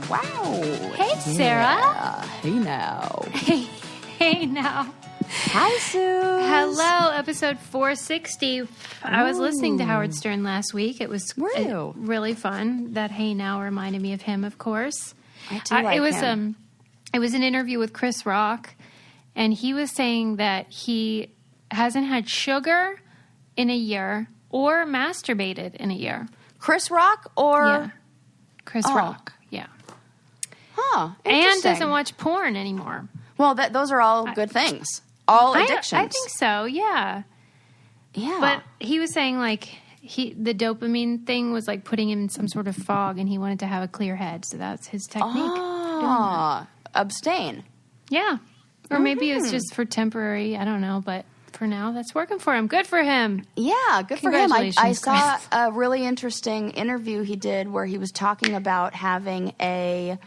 Wow. Hey, Sarah. Hey now. Hey now. Hi, Sue. Hello, episode 460. I was listening to Howard Stern last week. It was really fun. That Hey Now reminded me of him, of course. I do like him. It was an interview with Chris Rock, and he was saying that he hasn't had sugar in a year or masturbated in a year. Chris Rock or? Yeah. Chris Rock, yeah. Huh, and doesn't watch porn anymore. Well, those are all good things. All addictions. I think so, yeah. Yeah. But he was saying, like, the dopamine thing was, like, putting him in some sort of fog, and he wanted to have a clear head, so that's his technique. Oh, abstain. Yeah. Or maybe it's just for temporary, I don't know, but for now, that's working for him. Good for him. Yeah, good for him. I saw a really interesting interview he did where he was talking about having a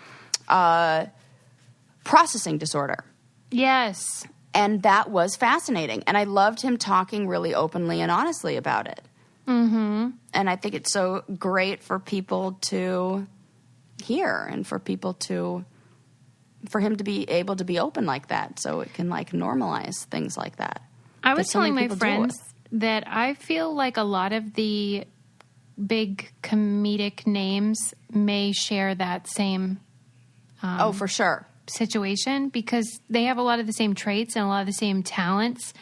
processing disorder. Yes. And that was fascinating. And I loved him talking really openly and honestly about it. Mm-hmm. And I think it's so great for people to hear and for people for him to be able to be open like that so it can, like, normalize things like that. I was telling my friends that I feel like a lot of the big comedic names may share that same for sure. situation because they have a lot of the same traits and a lot of the same talents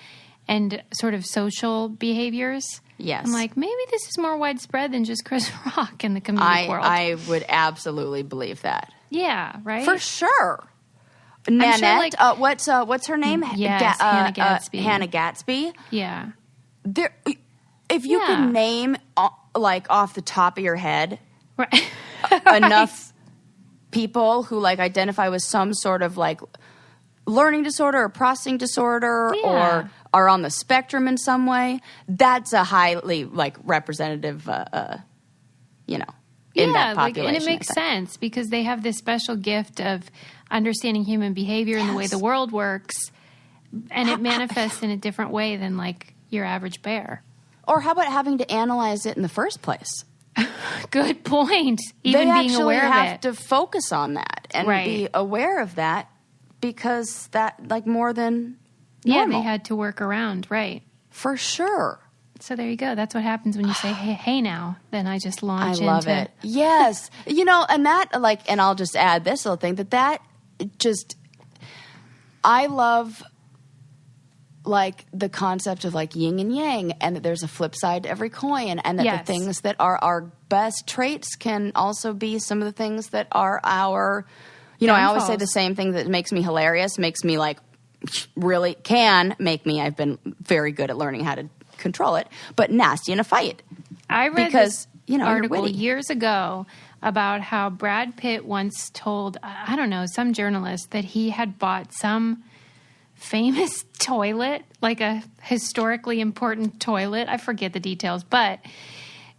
and sort of social behaviors. Yes. I'm like, maybe this is more widespread than just Chris Rock in the comedic world. I would absolutely believe that. Yeah, right? For sure. Nanette, sure, what's her name? Yes, Hannah Gadsby. Hannah Gadsby. Yeah. If you could name, like, off the top of your head, right. enough people who, like, identify with some sort of, like, learning disorder or processing disorder or are on the spectrum in some way, that's a highly, like, representative, in that population. And it makes sense because they have this special gift of understanding human behavior and the way the world works, and it manifests in a different way than, like, your average bear. Or how about having to analyze it in the first place? Good point. Even being aware of it. They have to focus on that and be aware of that because that, like, more than normal. Yeah, they had to work around, right. For sure. So there you go. That's what happens when you say, hey now. Then I just launch into... I love it. Yes. And that, like, and I'll just add this little thing, that just... I love, like, the concept of, like, yin and yang, and that there's a flip side to every coin, and that the things that are our best traits can also be some of the things that are our... I always say the same thing that makes me hilarious, makes me, like, really can make me... I've been very good at learning how to control it, but nasty in a fight. I read this article years ago about how Brad Pitt once told, I don't know, some journalist that he had bought some famous toilet, like a historically important toilet. I forget the details, but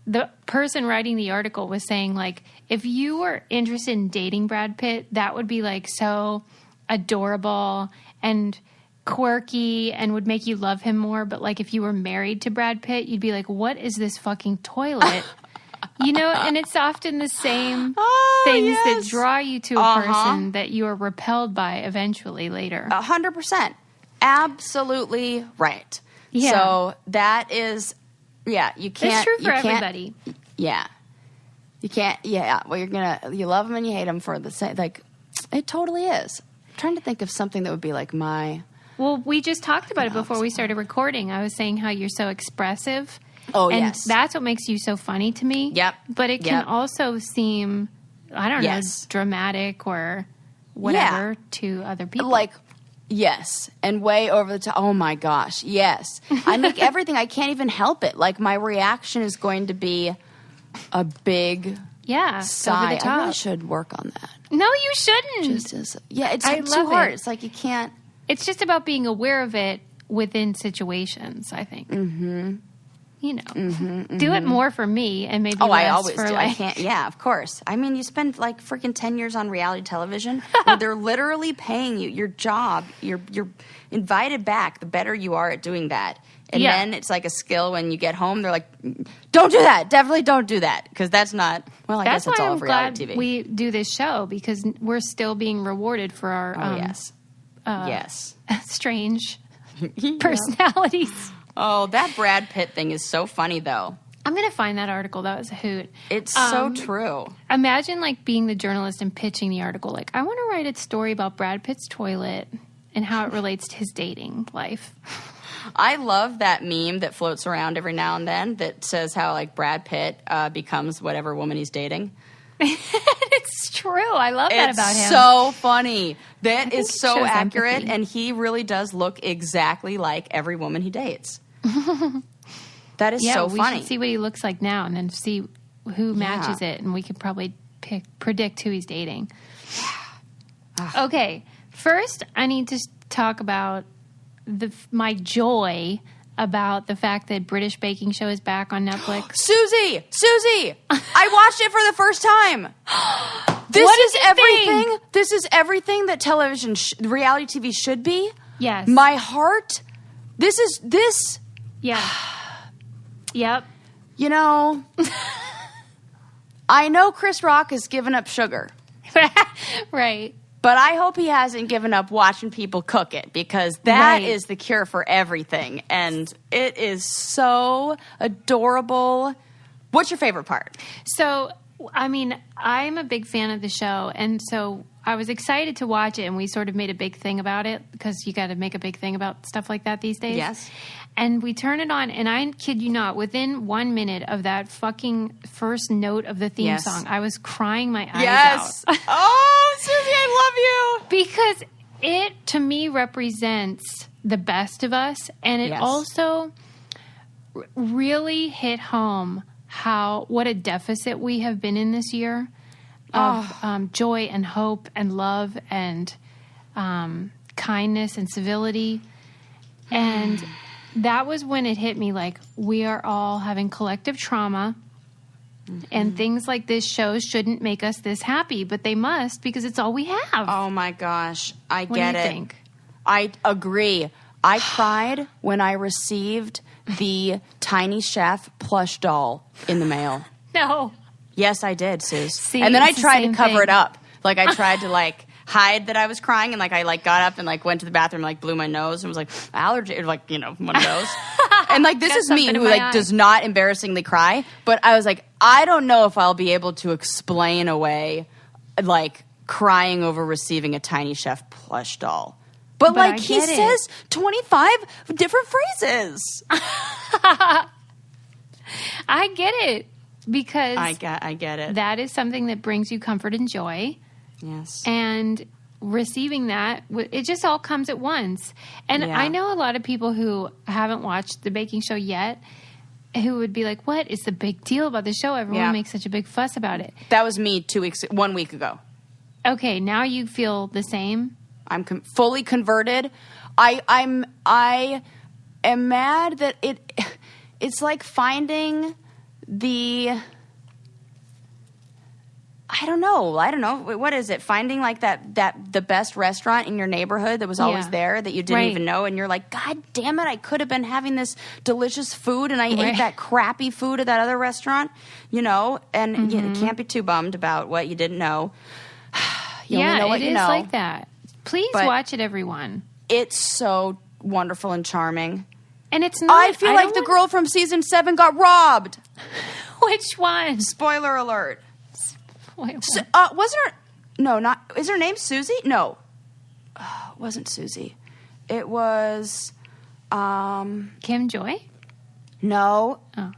the person writing the article was saying, like, if you were interested in dating Brad Pitt, that would be, like, so adorable and quirky and would make you love him more. But, like, if you were married to Brad Pitt, you'd be like, what is this fucking toilet? And it's often the same things that draw you to a person that you are repelled by eventually later. 100%. Absolutely right. Yeah. So that is, you can't. It's true for everybody. Yeah. You can't, well, you love them and you hate them for the same, like, it totally is. I'm trying to think of something that would be like Well, we just talked about it before we started recording. I was saying how you're so expressive. Oh, and yes. that's what makes you so funny to me. Yep. But it can also seem, I don't know, dramatic or whatever to other people. Like, yes. And way over the top. Oh, my gosh. Yes. I make everything. I can't even help it. Like, my reaction is going to be a big sigh. Over the top. I really should work on that. No, you shouldn't. It's too hard. It's like you can't. It's just about being aware of it within situations, I think. Mm-hmm. do it more for me and maybe Oh, less I always for do. like... I can't. Yeah, of course. I mean, you spend like freaking 10 years on reality television where they're literally paying you your job. You're invited back the better you are at doing that. And then it's like a skill when you get home. They're like, don't do that. Definitely don't do that. Because that's not, well, I guess that's all of reality TV. We do this show because we're still being rewarded for our yes. strange personalities. Oh, that Brad Pitt thing is so funny, though. I'm going to find that article. That was a hoot. It's so true. Imagine, like, being the journalist and pitching the article. Like, I want to write a story about Brad Pitt's toilet and how it relates to his dating life. I love that meme that floats around every now and then that says how, like, Brad Pitt becomes whatever woman he's dating. It's true. I love that about him. It's so funny. That is so accurate, empathy. And he really does look exactly like every woman he dates. That is so funny. We should see what he looks like now and then see who matches it, and we could probably predict who he's dating. Okay, first I need to talk about my joy about the fact that British Baking Show is back on Netflix. Susie! I watched it for the first time. This is everything that television, reality TV should be. Yes. My heart, this. Yeah. Yep. You know, I know Chris Rock has given up sugar. Right. But I hope he hasn't given up watching people cook it, because that is the cure for everything. And it is so adorable. What's your favorite part? So, I mean, I'm a big fan of the show. And so I was excited to watch it. And we sort of made a big thing about it, because you got to make a big thing about stuff like that these days. Yes. And we turn it on, and I kid you not, within 1 minute of that fucking first note of the theme song, I was crying my eyes out. Oh, Susie, I love you. Because it, to me, represents the best of us. And it also really hit home what a deficit we have been in this year of joy and hope and love and kindness and civility. And that was when it hit me, like, we are all having collective trauma, and things like this show shouldn't make us this happy, but they must, because it's all we have. Oh my gosh, I get it. What do you think? I agree. I cried when I received the Tiny Chef plush doll in the mail. No. Yes, I did, Suze. See, and then I tried to cover thing. it up. Like, I tried to, like, hide that I was crying, and, like, I, like, got up and, like, went to the bathroom and, like, blew my nose and was like, allergy, or, like, you know, one of those. And, like, this is me who, like, does not embarrassingly cry. But I was like, I don't know if I'll be able to explain away, like, crying over receiving a Tiny Chef plush doll. But like, he says 25 different phrases. I get it. Because I get it. That is something that brings you comfort and joy. Yes. And receiving that, it just all comes at once. And I know a lot of people who haven't watched the baking show yet who would be like, what is the big deal about the show? Everyone makes such a big fuss about it. That was me 1 week ago. Okay, now you feel the same? I'm fully converted. I am mad that it's like finding the... I don't know. What is it? Finding like the best restaurant in your neighborhood that was always there that you didn't even know, and you're like, God damn it, I could have been having this delicious food, and I ate that crappy food at that other restaurant, you know? And you can't be too bummed about what you didn't know. You only know what you know. It is like that. Please watch it, everyone. It's so wonderful and charming. And it's not... I feel like the girl from season 7 got robbed. Which one? Spoiler alert. Wasn't her... No, not... Is her name Susie? No. It wasn't Susie. It was... Kim Joy? No. Oh.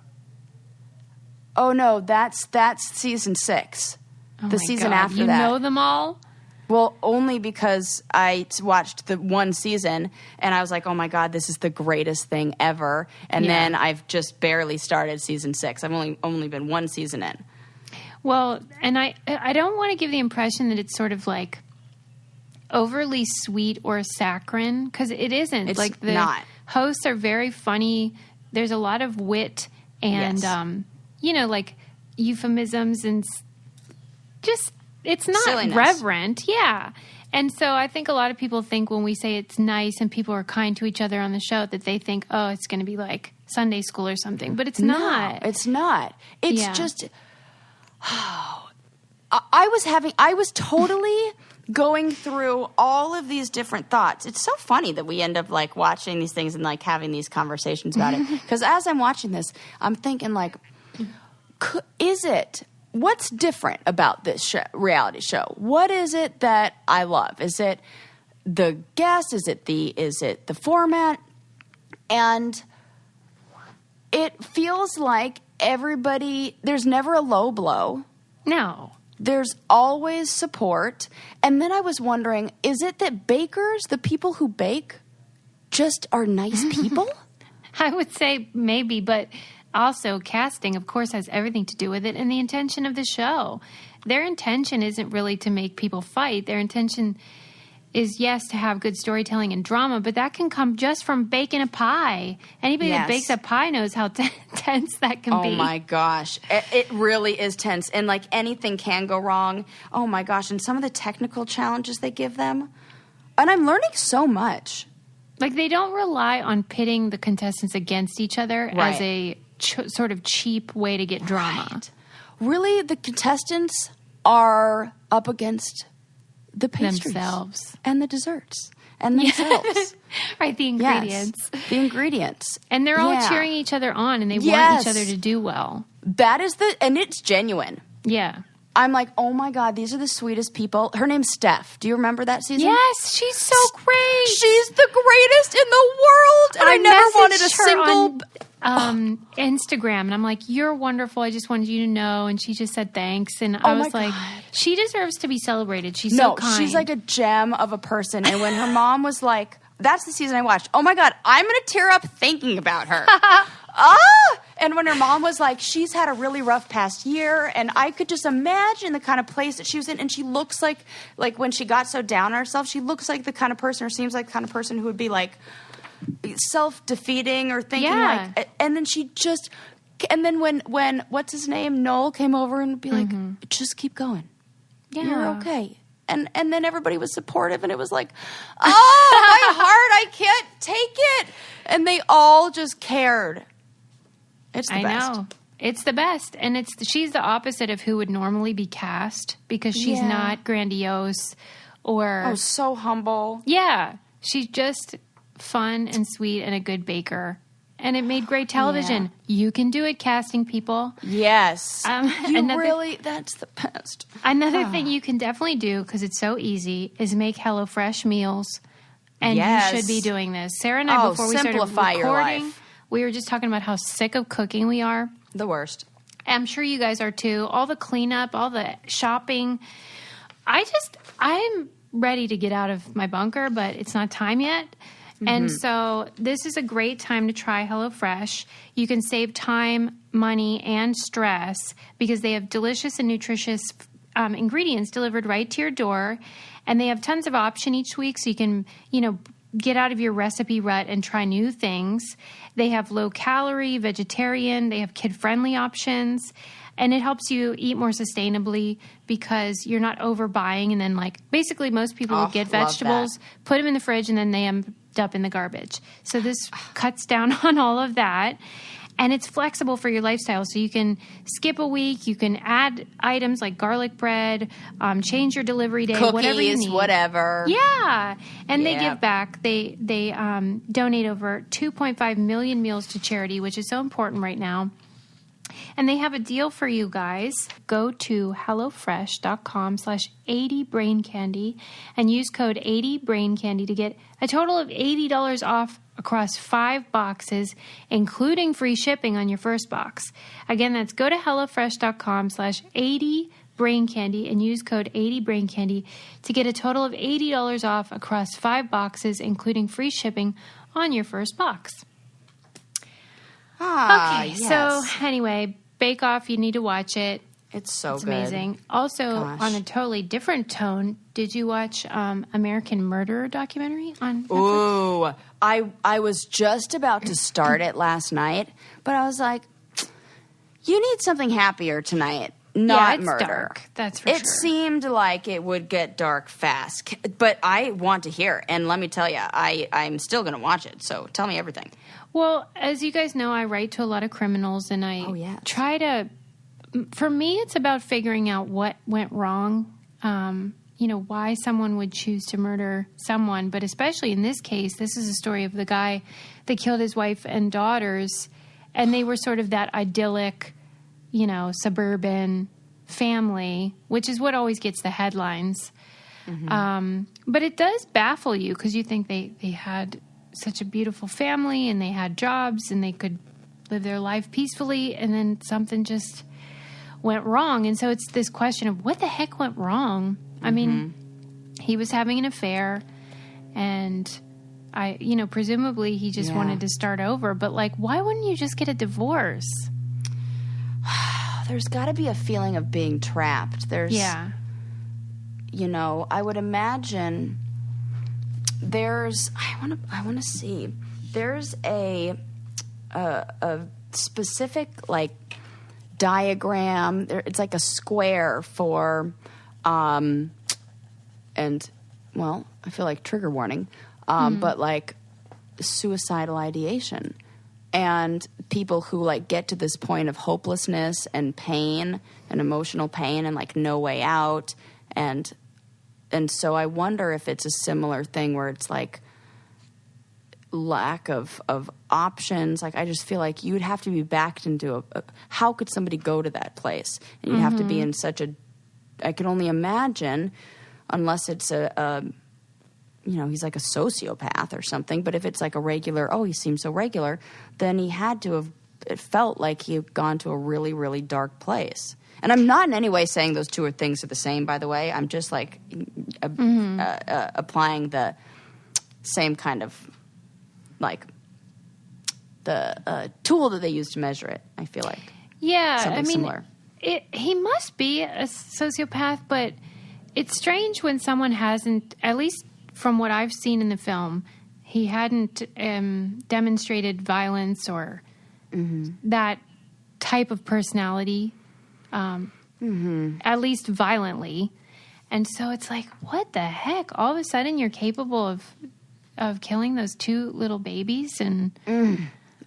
Oh, no. That's season 6. The season after that. You know them all? Well, only because I watched the one season and I was like, oh my God, this is the greatest thing ever. And then I've just barely started season 6. I've only been one season in. Well, and I don't want to give the impression that it's sort of like overly sweet or saccharine, because it isn't. It's like the not. hosts are very funny. There's a lot of wit and, like euphemisms and just, it's not silliness. Reverent. Yeah. And so I think a lot of people think when we say it's nice and people are kind to each other on the show that they think, oh, it's going to be like Sunday school or something. But it's not. No, it's not. It's just... I was totally going through all of these different thoughts. It's so funny that we end up like watching these things and like having these conversations about it. Because as I'm watching this, I'm thinking like, what's different about this reality show? What is it that I love? Is it the guest? Is it the format? And it feels like there's never a low blow. No. There's always support. And then I was wondering, is it that bakers, the people who bake, just are nice people? I would say maybe, but also casting, of course, has everything to do with it and the intention of the show. Their intention isn't really to make people fight. Their intention is, yes, to have good storytelling and drama, but that can come just from baking a pie. Anybody that bakes a pie knows how tense that can be. Oh, my gosh. It really is tense. And, like, anything can go wrong. Oh, my gosh. And some of the technical challenges they give them. And I'm learning so much. Like, they don't rely on pitting the contestants against each other as a sort of cheap way to get drama. Right. Really, the contestants are up against the pastries themselves and the desserts and themselves. Right, the ingredients. Yes, the ingredients. And they're all cheering each other on and they want each other to do well. That is and it's genuine. Yeah. I'm like, oh my God, these are the sweetest people. Her name's Steph. Do you remember that season? Yes, she's so great. She's the greatest in the world. And I never wanted a single... Instagram, and I'm like, you're wonderful. I just wanted you to know. And she just said thanks. And I was like, she deserves to be celebrated. She's so kind. She's like a gem of a person. And when her mom was like, that's the season I watched. Oh my God, I'm going to tear up thinking about her. And when her mom was like, she's had a really rough past year, and I could just imagine the kind of place that she was in. And she looks like when she got so down on herself, she looks like the kind of person, or seems like the kind of person who would be like self-defeating or thinking like, and then she just, and then when what's his name, Noel came over and would be like, just keep going. Yeah. You're okay. And then everybody was supportive, and it was like, oh, my heart, I can't take it. And they all just cared. It's the best. I know. It's the best. And she's the opposite of who would normally be cast because she's not grandiose or... Oh, so humble. Yeah. She's just fun and sweet and a good baker. And it made great television. Yeah. You can do it, casting people. Yes. That's the best. Another thing you can definitely do, because it's so easy, is make HelloFresh meals. And you should be doing this. Sarah and I, before we started recording, we were just talking about how sick of cooking we are. The worst. I'm sure you guys are too. All the cleanup, all the shopping. I'm ready to get out of my bunker, but it's not time yet. And so this is a great time to try HelloFresh. You can save time, money, and stress because they have delicious and nutritious ingredients delivered right to your door. And they have tons of option each week, so you can, get out of your recipe rut and try new things. They have low-calorie, vegetarian. They have kid-friendly options. And it helps you eat more sustainably because you're not overbuying. And then, basically most people will get vegetables, put them in the fridge, and then they end up in the garbage. So this cuts down on all of that. And it's flexible for your lifestyle. So you can skip a week. You can add items like garlic bread, change your delivery day, cookies, whatever you need. Whatever. Yeah. And they give back. They donate over 2.5 million meals to charity, which is so important right now. And they have a deal for you guys. Go to HelloFresh.com/80BrainCandy and use code 80BrainCandy to get a total of $80 off across 5 boxes, including free shipping on your first box. Again, that's go to HelloFresh.com/80BrainCandy and use code 80BrainCandy to get a total of $80 off across 5 boxes, including free shipping on your first box. Okay, so anyway, Bake Off, you need to watch it. It's good. Amazing. Also, on a totally different tone, did you watch American Murderer documentary on Netflix? Ooh, I was just about to start it last night, but I was like, you need something happier tonight. Not it's murder. Dark. That's for sure. It seemed like it would get dark fast, but I want to hear. And let me tell you, I'm still going to watch it. So tell me everything. Well, as you guys know, I write to a lot of criminals, and I try to. For me, it's about figuring out what went wrong. Why someone would choose to murder someone, but especially in this case, this is a story of the guy that killed his wife and daughters, and they were sort of that idyllic, suburban family, which is what always gets the headlines. Mm-hmm. But it does baffle you because you think they had such a beautiful family and they had jobs and they could live their life peacefully, and then something just went wrong. And so it's this question of what the heck went wrong? Mm-hmm. I mean, he was having an affair, and presumably he just wanted to start over. But why wouldn't you just get a divorce? There's got to be a feeling of being trapped. I would imagine I want to see. There's a specific diagram. It's like a square for, I feel like trigger warning, but suicidal ideation. And people who get to this point of hopelessness and pain and emotional pain and no way out. And so I wonder if it's a similar thing where it's lack of options. I just feel like you'd have to be backed into how could somebody go to that place? And you'd have to be in such I can only imagine, unless it's he's like a sociopath or something. But if it's a regular, he seems so regular, then he had to have, it felt like he had gone to a really, really dark place. And I'm not in any way saying those two things are the same, by the way. I'm just applying the same kind of the tool that they use to measure it. I feel like similar. He must be a sociopath, but it's strange when someone hasn't, at least from what I've seen in the film, he hadn't demonstrated violence or that type of personality, at least violently. And so it's what the heck? All of a sudden you're capable of killing those two little babies? And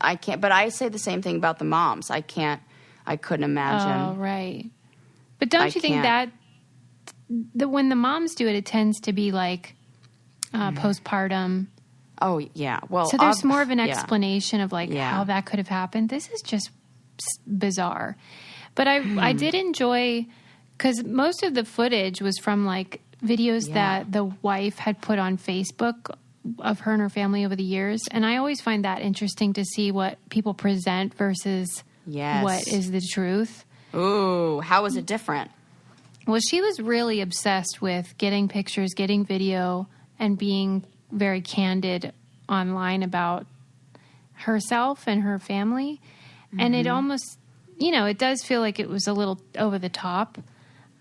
I can't, but I say the same thing about the moms. I couldn't imagine. Oh, right. But don't you think that when the moms do it, it tends to be postpartum? Oh, yeah. Well, so there's more of an explanation of how that could have happened. This is just bizarre. But I did enjoy, because most of the footage was from videos that the wife had put on Facebook of her and her family over the years. And I always find that interesting to see what people present versus what is the truth. Ooh, how was it different? Well, she was really obsessed with getting pictures, getting video, and being very candid online about herself and her family. And it almost, it does feel like it was a little over the top.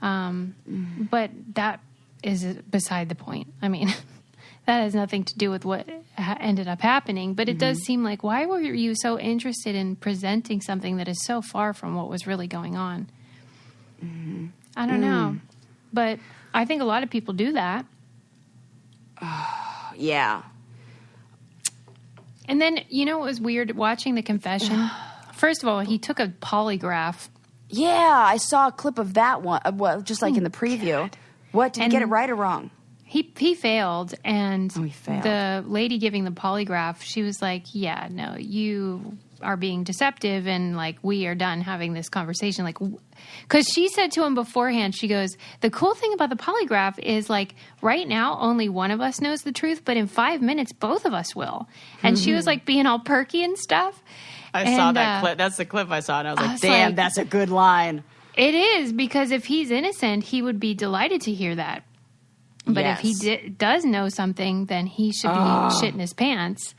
But that is beside the point. I mean, that has nothing to do with what ended up happening. But it does seem why were you so interested in presenting something that is so far from what was really going on? I don't know. But I think a lot of people do that. Yeah. And then, it was weird watching the confession. First of all, he took a polygraph. Yeah, I saw a clip of that one, just in the preview. God. What, did he get it right or wrong? He failed, and he failed. The lady giving the polygraph, she was yeah, no, you are being deceptive, and we are done having this conversation. Because she said to him beforehand, she goes, the cool thing about the polygraph is right now only one of us knows the truth, but in 5 minutes both of us will. And she was being all perky and stuff. I saw that clip. That's the clip I saw, and I was damn, that's a good line. It is, because if he's innocent, he would be delighted to hear that. But if he does know something, then he should be shitting his pants.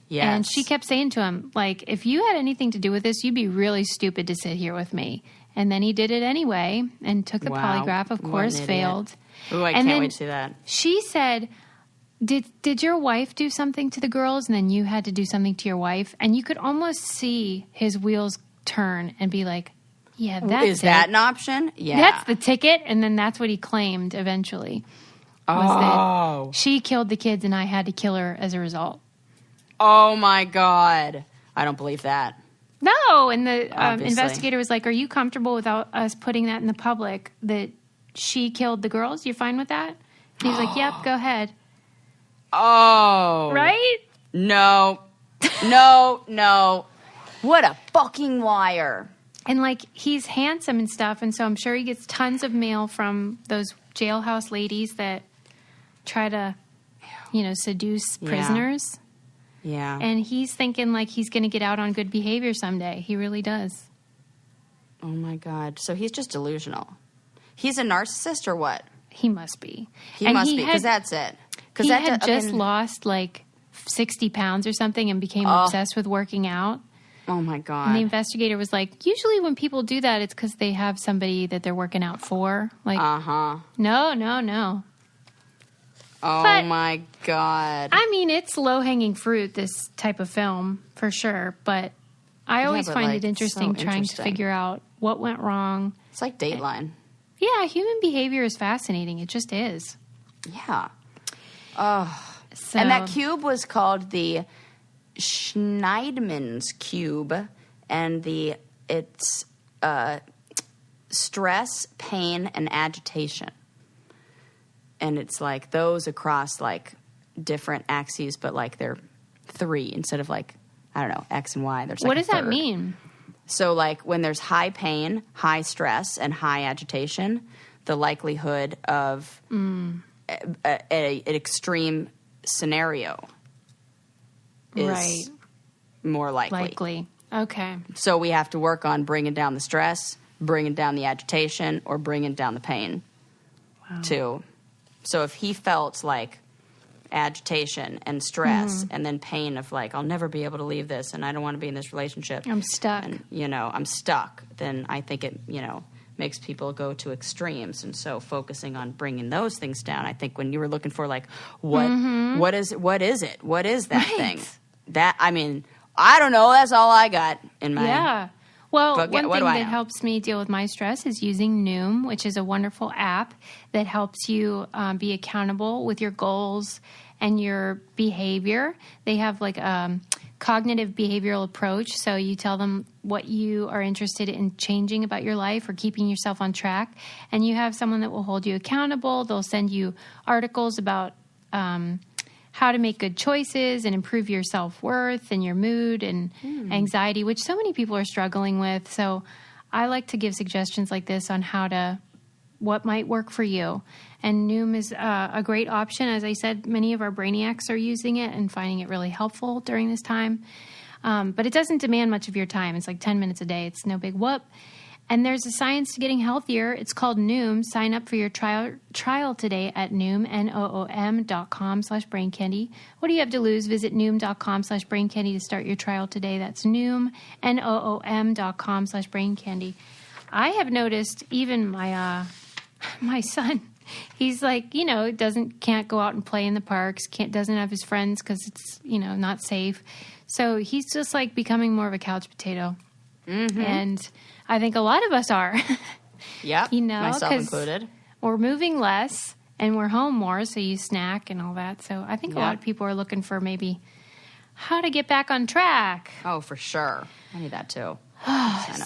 Yes. And she kept saying to him, if you had anything to do with this, you'd be really stupid to sit here with me. And then he did it anyway and took the polygraph, of course, failed. Ooh, I can't wait to see that. She said, did your wife do something to the girls? And then you had to do something to your wife? And you could almost see his wheels turn and be like, Yeah, that's Is that an option? Yeah. That's the ticket, and then that's what he claimed eventually. Was that she killed the kids and I had to kill her as a result. Oh, my God. I don't believe that. No, and the investigator was like, are you comfortable without us putting that in the public, that she killed the girls? You fine with that? And he was like, yep, go ahead. Oh. Right? No. What a fucking liar. And, like, he's handsome and stuff, and so I'm sure he gets tons of mail from those jailhouse ladies that try to, seduce prisoners. Yeah. And he's thinking, like, he's going to get out on good behavior someday. He really does. Oh, my God. So he's just delusional. He's a narcissist or what? He must be. He must be, because that's it. He had just lost, like, 60 pounds or something and became obsessed with working out. Oh, my God. And the investigator was like, usually when people do that, it's because they have somebody that they're working out for. Like, no. Oh, but, my God. I mean, it's low-hanging fruit, this type of film, for sure. But I always find it interesting trying to figure out what went wrong. It's like Dateline. Yeah, human behavior is fascinating. It just is. Yeah. Oh. So, and that cube was called the Schneidman's cube, and it's stress, pain, and agitation. And it's like those across like different axes, but like they're 3 instead of like, I don't know, X and Y. There's like what does that mean? So like when there's high pain, high stress, and high agitation, the likelihood of an extreme scenario is more likely. Okay. So we have to work on bringing down the stress, bringing down the agitation, or bringing down the pain too. So if he felt like agitation and stress and then pain of like, I'll never be able to leave this and I don't want to be in this relationship. I'm stuck. And, I'm stuck. Then I think it, makes people go to extremes. And so focusing on bringing those things down, I think when you were looking for like, what is it? What is that thing? That, I mean, I don't know. That's all I got in my... Yeah. Well, one thing that helps me deal with my stress is using Noom, which is a wonderful app that helps you be accountable with your goals and your behavior. They have like a cognitive behavioral approach. So you tell them what you are interested in changing about your life or keeping yourself on track. And you have someone that will hold you accountable. They'll send you articles about how to make good choices and improve your self-worth and your mood and anxiety, which so many people are struggling with. So I like to give suggestions like this on what might work for you. And Noom is a great option. As I said, many of our brainiacs are using it and finding it really helpful during this time. But it doesn't demand much of your time. It's like 10 minutes a day. It's no big whoop. And there's a science to getting healthier. It's called Noom. Sign up for your trial today at Noom, Noom.com/braincandy. What do you have to lose? Visit Noom.com/braincandy to start your trial today. That's Noom, Noom.com/braincandy. I have noticed even my son, he's like, can't go out and play in the parks, doesn't have his friends because it's, not safe. So he's just like becoming more of a couch potato. Mm-hmm. And I think a lot of us are. Yeah, myself included. We're moving less and we're home more, so you snack and all that. So I think a lot of people are looking for maybe how to get back on track. Oh, for sure. I need that too.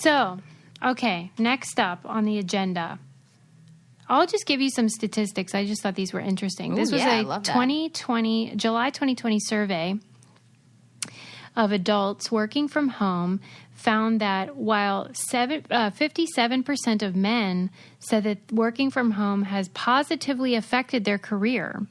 So, okay, next up on the agenda. I'll just give you some statistics. I just thought these were interesting. This was a July 2020 survey of adults working from home found that while 57% of men said that working from home has positively affected their career,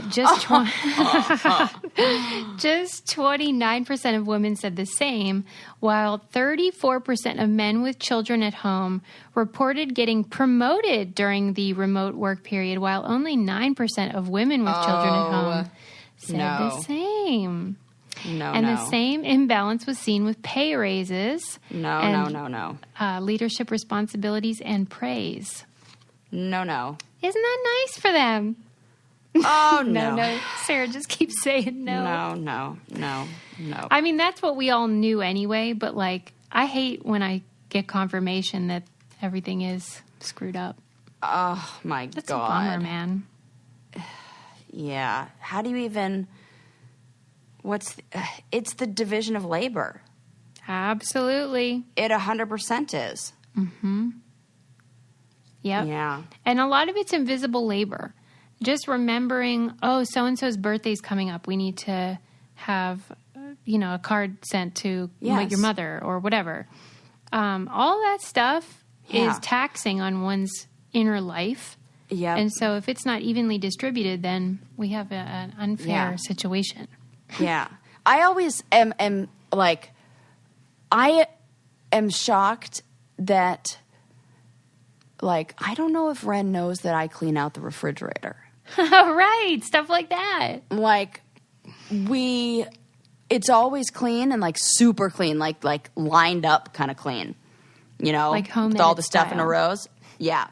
just 29% of women said the same, while 34% of men with children at home reported getting promoted during the remote work period, while only 9% of women with children at home said the same. The same imbalance was seen with pay raises. Leadership responsibilities and praise. No. Isn't that nice for them? Oh, no. No. Sarah just keeps saying no. No. I mean, that's what we all knew anyway, but like, I hate when I get confirmation that everything is screwed up. Oh, my God. That's a bummer, man. Yeah. How do you even... it's the division of labor. Absolutely. It 100% is. Mm-hmm. Yep. Yeah. And a lot of it's invisible labor. Just remembering, oh, so-and-so's birthday's coming up. We need to have, a card sent to your mother or whatever. All that stuff is taxing on one's inner life. Yeah. And so if it's not evenly distributed, then we have an unfair situation. Yeah. I always am like, I am shocked that, like, I don't know if Ren knows that I clean out the refrigerator. Right. Stuff like that. Like, it's always clean and, like, super clean, like lined up kind of clean, like home with all the style. stuff in a rows. Yeah.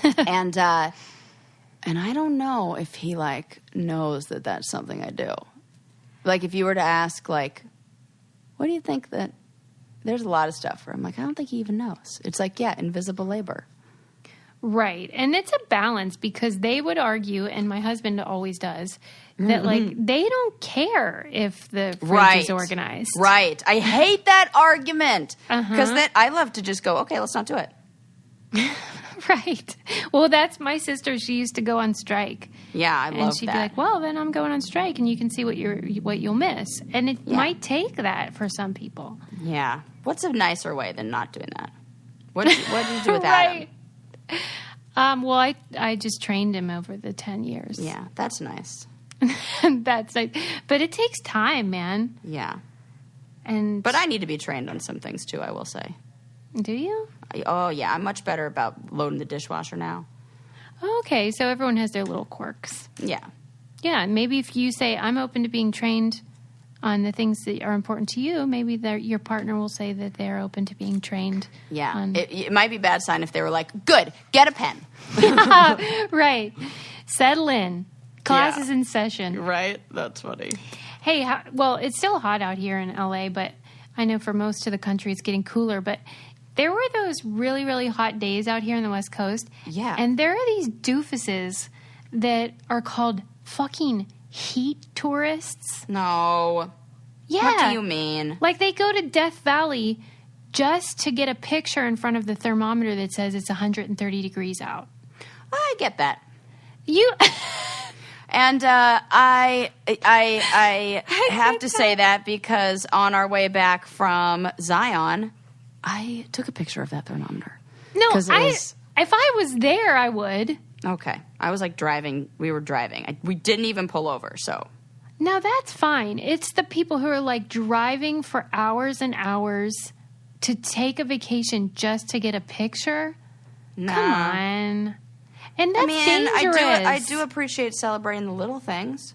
And I don't know if he, like, knows that that's something I do. Like, if you were to ask, like, what do you think that... There's a lot of stuff where I'm like, I don't think he even knows. It's like, invisible labor. Right. And it's a balance because they would argue, and my husband always does, that, like, they don't care if the fridge is organized. Right. I hate that argument. Because I love to just go, okay, let's not do it. Right. Well, that's my sister. She used to go on strike. Yeah, I love that. And she'd be like, well, then I'm going on strike, and you can see what you'll miss. And it might take that for some people. Yeah. What's a nicer way than not doing that? What did you do with Adam? Well, I just trained him over the 10 years. Yeah, that's nice. That's nice. But it takes time, man. Yeah. But I need to be trained on some things, too, I will say. Do you? Oh, yeah. I'm much better about loading the dishwasher now. Okay, so everyone has their little quirks. Yeah. Yeah, maybe if you say, I'm open to being trained on the things that are important to you, maybe your partner will say that they're open to being trained. Yeah. It might be a bad sign if they were like, good, get a pen. Right. Settle in. Class is in session. Right? That's funny. Hey, well, it's still hot out here in LA, but I know for most of the country it's getting cooler, but there were those really, really hot days out here on the West Coast. Yeah. And there are these doofuses that are called fucking heat tourists. No. Yeah. What do you mean? Like they go to Death Valley just to get a picture in front of the thermometer that says it's 130 degrees out. I get that. You... And I have to say that because on our way back from Zion, I took a picture of that thermometer. No, if I was there, I would. Okay. I was like driving. We were driving. We didn't even pull over, so. No, that's fine. It's the people who are like driving for hours and hours to take a vacation just to get a picture. Nah. Come on. And that's dangerous. I do appreciate celebrating the little things.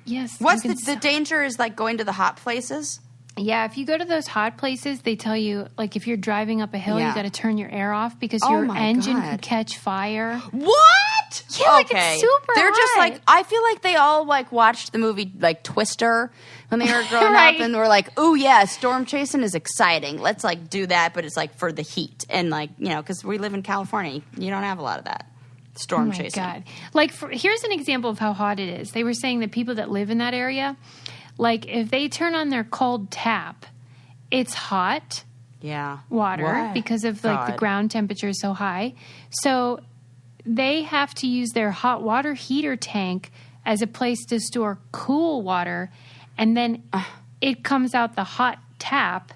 Yes. What's the danger is like going to the hot places? Yeah, if you go to those hot places, they tell you, like, if you're driving up a hill, you got to turn your air off because your engine could catch fire. What? Yeah, like it's super They're hot. just like, I feel like they all like watched the movie like Twister when they were growing up and were like, ooh, yeah, storm chasing is exciting. Let's like do that, but it's like for the heat. And like, because we live in California, you don't have a lot of that. Storm chasing. Oh my God. Like, here's an example of how hot it is. They were saying that people that live in that area, like, if they turn on their cold tap, it's hot water because of, like, the ground temperature is so high. So they have to use their hot water heater tank as a place to store cool water, and then it comes out the hot tap.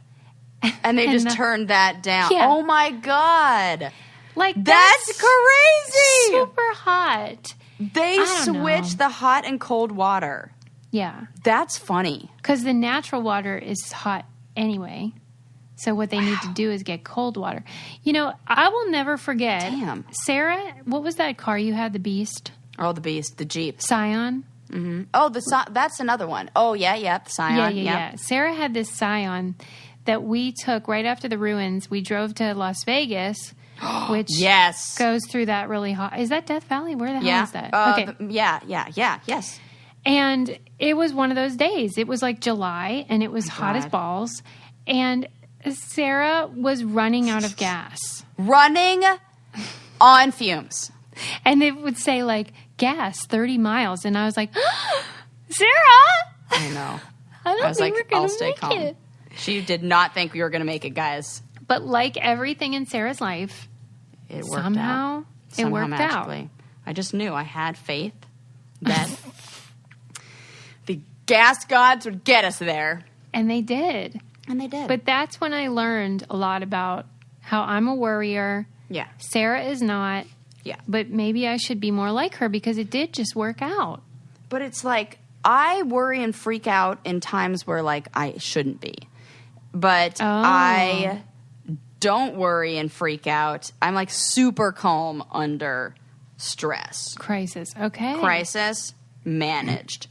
And they just turn that down. Yeah. Oh, my God. Like, that's crazy. Super hot. They switch the hot and cold water. Yeah. That's funny. Because the natural water is hot anyway. So what they need to do is get cold water. I will never forget. Damn. Sarah, what was that car you had, the Beast? Oh, the Beast, the Jeep. Scion? Mm-hmm. Oh, that's another one. Oh, yeah, the Scion. Yeah. Sarah had this Scion that we took right after the ruins. We drove to Las Vegas, which goes through that really hot. Is that Death Valley? Where the hell is that? Okay. Yes. And it was one of those days. It was like July, and it was hot as balls. And Sarah was running out of gas. Running on fumes. And it would say, like, gas, 30 miles. And I was like, Sarah! I know. I was like, I'll stay calm. It. She did not think we were going to make it, guys. But like everything in Sarah's life, it worked somehow out. It worked magically. out. I just knew. I had faith that the gas gods would get us there. And they did. And they did. But that's when I learned a lot about how I'm a worrier. Yeah. Sarah is not. Yeah. But maybe I should be more like her because it did just work out. But it's like, I worry and freak out in times where, like, I shouldn't be. But I don't worry and freak out. I'm, like, super calm under stress. Crisis. Okay. Crisis managed.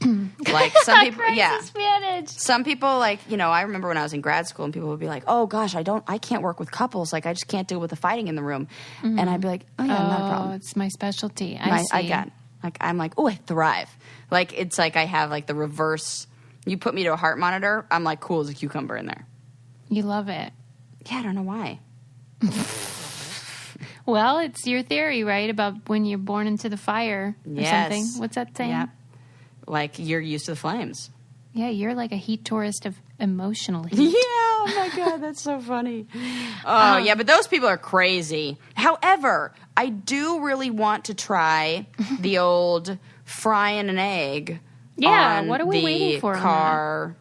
Like, some people, Crisis managed. Some people, like, you know, I remember when I was in grad school and people would be like, oh, gosh, I can't work with couples. Like, I just can't deal with the fighting in the room. Mm-hmm. And I'd be like, oh, yeah, not a problem. It's my specialty. I see. I get it. Like, I'm like, oh, I thrive. Like, it's like I have, like, the reverse. You put me to a heart monitor, I'm, like, cool as a cucumber in there. You love it. Yeah, I don't know why. Well, it's your theory, right? About when you're born into the fire or something. What's that saying? Yeah. Like, you're used to the flames. Yeah, you're like a heat tourist of emotional heat. Yeah, oh my God, that's so funny. Oh, yeah, but those people are crazy. However, I do really want to try the old frying an egg. Yeah, on what are we waiting for? Car,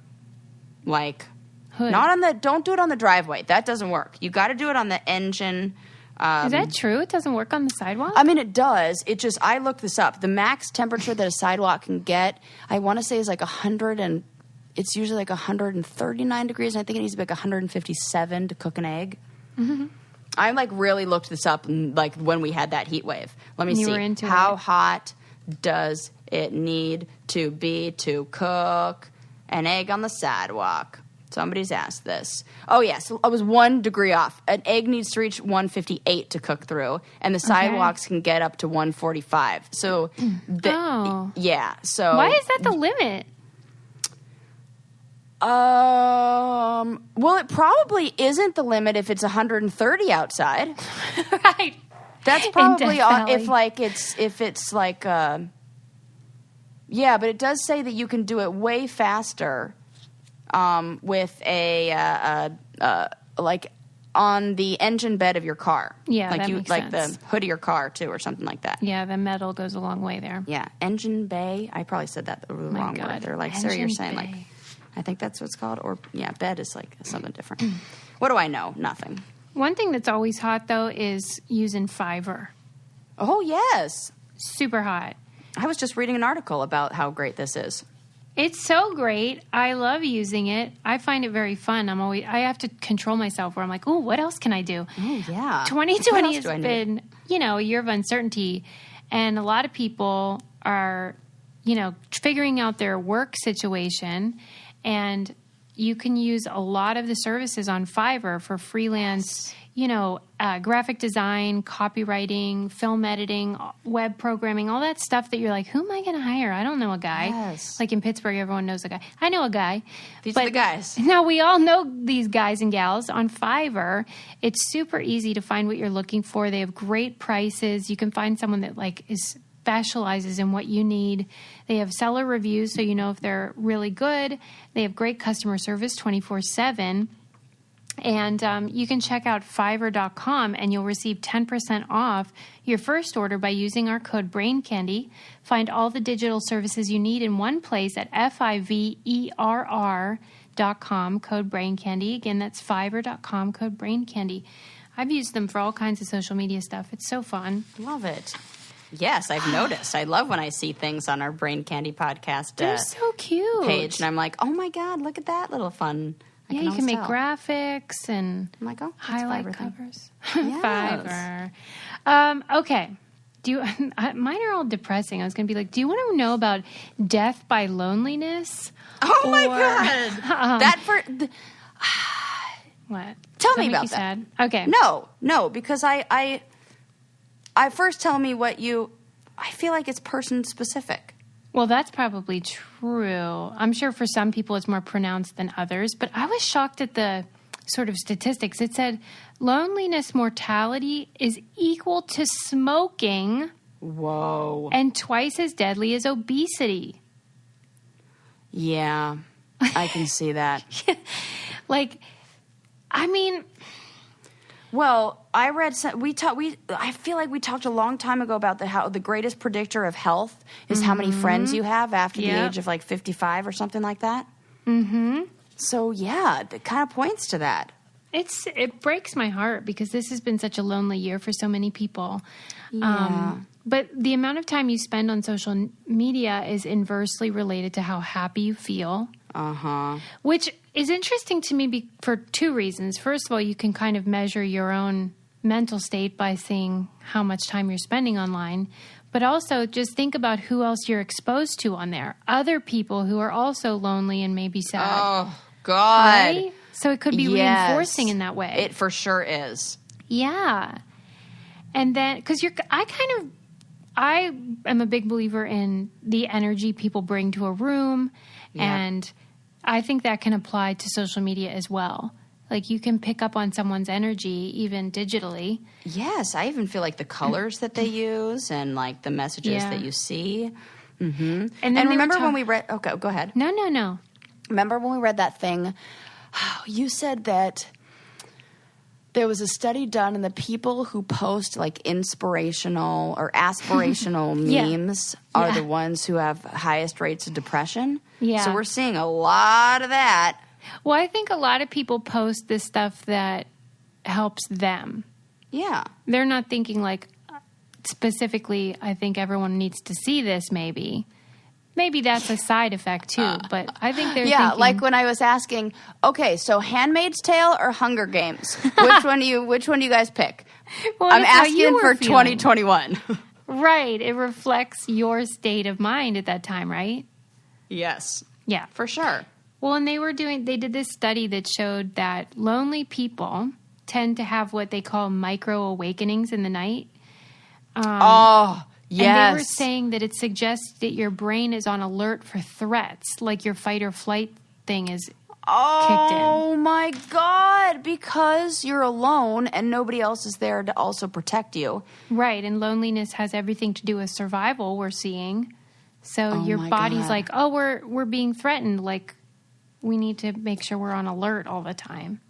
like, hood. Not on the. Don't do it on the driveway. That doesn't work. You got to do it on the engine. Is that true? It doesn't work on the sidewalk? I mean, it does. It just, I looked this up. The max temperature that a sidewalk can get, I want to say is like 100 and, it's usually like 139 degrees, and I think it needs to be like 157 to cook an egg. Mm-hmm. I like really looked this up, like when we had that heat wave. Let me see. How hot does it need to be to cook an egg on the sidewalk? Somebody's asked this. Oh, yes. Yeah, so I was 1 degree off. An egg needs to reach 158 to cook through, and the sidewalks can get up to 145. So, yeah. So why is that the limit? Well, it probably isn't the limit if it's 130 outside. Right. That's probably if it's like yeah, but it does say that you can do it way faster. With like on the engine bed of your car. Yeah, like that makes like sense. the hood of your car too, or something like that. Yeah, the metal goes a long way there. Yeah, engine bay. I probably said that the wrong word. They're like, Sarah, you're saying like, I think that's what it's called. Or yeah, bed is like something different. What do I know? Nothing. One thing that's always hot though is using Fiverr. Oh yes, super hot. I was just reading an article about how great this is. It's so great. I love using it. I find it very fun. I have to control myself where I'm like, oh, what else can I do? Oh, yeah. 2020 has been, a year of uncertainty. And a lot of people are, figuring out their work situation. And you can use a lot of the services on Fiverr for freelance, graphic design, copywriting, film editing, web programming, all that stuff that you're like, who am I going to hire? I don't know a guy. Yes. Like in Pittsburgh, everyone knows a guy. I know a guy. These are the guys. Now, we all know these guys and gals. On Fiverr, it's super easy to find what you're looking for. They have great prices. You can find someone that specializes in what you need. They have seller reviews, so you know if they're really good. They have great customer service 24/7. And you can check out Fiverr.com and you'll receive 10% off your first order by using our code BRAINCANDY. Find all the digital services you need in one place at Fiverr.com, code BRAINCANDY. Again, that's Fiverr.com, code BRAINCANDY. I've used them for all kinds of social media stuff. It's so fun. Love it. Yes, I've noticed. I love when I see things on our Brain Candy podcast They're so cute. page. And I'm like, oh my God, look at that little fun. Yeah, you can make graphics and highlight covers. Yes. Fiverr. Okay. Mine are all depressing. I was going to be like, do you want to know about death by loneliness? Oh my God. What? Tell me about that. Sad? Okay. No, because I first tell me what I feel like it's person specific. Well, that's probably true. I'm sure for some people it's more pronounced than others, but I was shocked at the sort of statistics. It said loneliness mortality is equal to smoking. Whoa. And twice as deadly as obesity. Yeah, I can see that. Like, I mean... Well, I read I feel like we talked a long time ago about how the greatest predictor of health is how many friends you have after the age of like 55 or something like that. Mm-hmm. So yeah, it kind of points to that. It breaks my heart because this has been such a lonely year for so many people. Yeah. But the amount of time you spend on social media is inversely related to how happy you feel. Uh-huh. Which is interesting to me for two reasons. First of all, you can kind of measure your own mental state by seeing how much time you're spending online. But also just think about who else you're exposed to on there. Other people who are also lonely and maybe sad. Oh, God. Right? So it could be reinforcing in that way. It for sure is. Yeah. And then, because I am a big believer in the energy people bring to a room. Yeah. And I think that can apply to social media as well. Like you can pick up on someone's energy even digitally. Yes. I even feel like the colors that they use and like the messages that you see. Mm-hmm. And remember when we read, okay, go ahead. No. Remember when we read that thing? You said that there was a study done and the people who post like inspirational or aspirational memes are the ones who have highest rates of depression. Yeah. So we're seeing a lot of that. Well, I think a lot of people post this stuff that helps them. Yeah. They're not thinking like specifically, I think everyone needs to see this maybe. Maybe that's a side effect too, but I think they're thinking... like when I was asking, okay, so Handmaid's Tale or Hunger Games? Which one do you guys pick? Well, I'm asking for 2021. Right. It reflects your state of mind at that time, right? Yes. Yeah. For sure. Well, and they did this study that showed that lonely people tend to have what they call micro awakenings in the night. Yes. And they were saying that it suggests that your brain is on alert for threats, like your fight or flight thing is kicked in. Oh, my God, because you're alone and nobody else is there to also protect you. Right, and loneliness has everything to do with survival, we're seeing. So your body's like, oh, we're being threatened, like we need to make sure we're on alert all the time.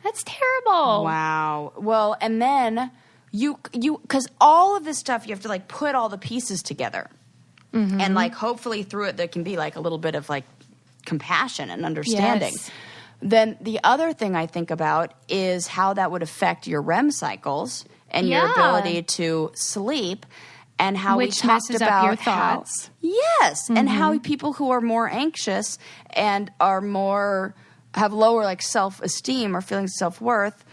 That's terrible. Wow. Well, and then... because all of this stuff, you have to like put all the pieces together. Mm-hmm. And like hopefully through it, there can be like a little bit of like compassion and understanding. Yes. Then the other thing I think about is how that would affect your REM cycles and your ability to sleep and how we talked about up your thoughts. And how people who are more anxious and are have lower like self-esteem or feelings of self-worth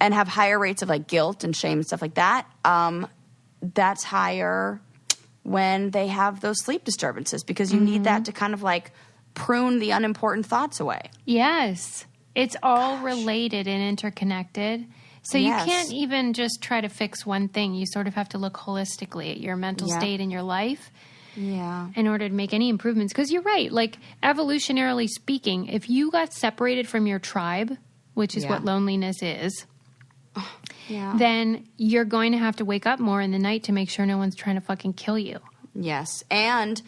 and have higher rates of like guilt and shame and stuff like that, that's higher when they have those sleep disturbances because you need that to kind of like prune the unimportant thoughts away. Yes. It's all related and interconnected. So you can't even just try to fix one thing. You sort of have to look holistically at your mental state in your life in order to make any improvements. Because you're right. Like evolutionarily speaking, if you got separated from your tribe, which is what loneliness is, then you're going to have to wake up more in the night to make sure no one's trying to fucking kill you. Yes. And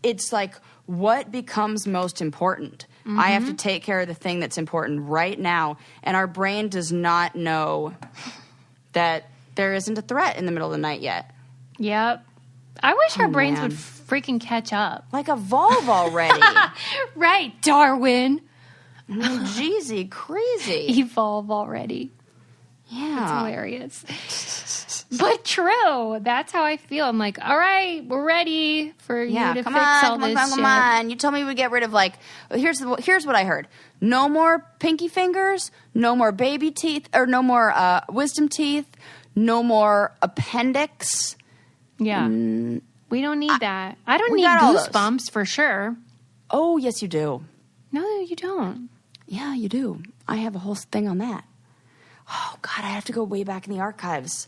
it's like what becomes most important. Mm-hmm. I have to take care of the thing that's important right now. And our brain does not know that there isn't a threat in the middle of the night yet. Yep. I wish our brains would freaking catch up. Like evolve already. Right, Darwin. I mean, Jeezy, crazy. Evolve already. Yeah. It's hilarious. But true. That's how I feel. I'm like, all right, we're ready for you to fix all this shit. Come on. You told me we get rid of like, here's what I heard. No more pinky fingers, no more baby teeth, or no more wisdom teeth, no more appendix. Yeah. We don't need that. I don't need goosebumps for sure. Oh, yes, you do. No, you don't. Yeah, you do. I have a whole thing on that. Oh, God, I have to go way back in the archives.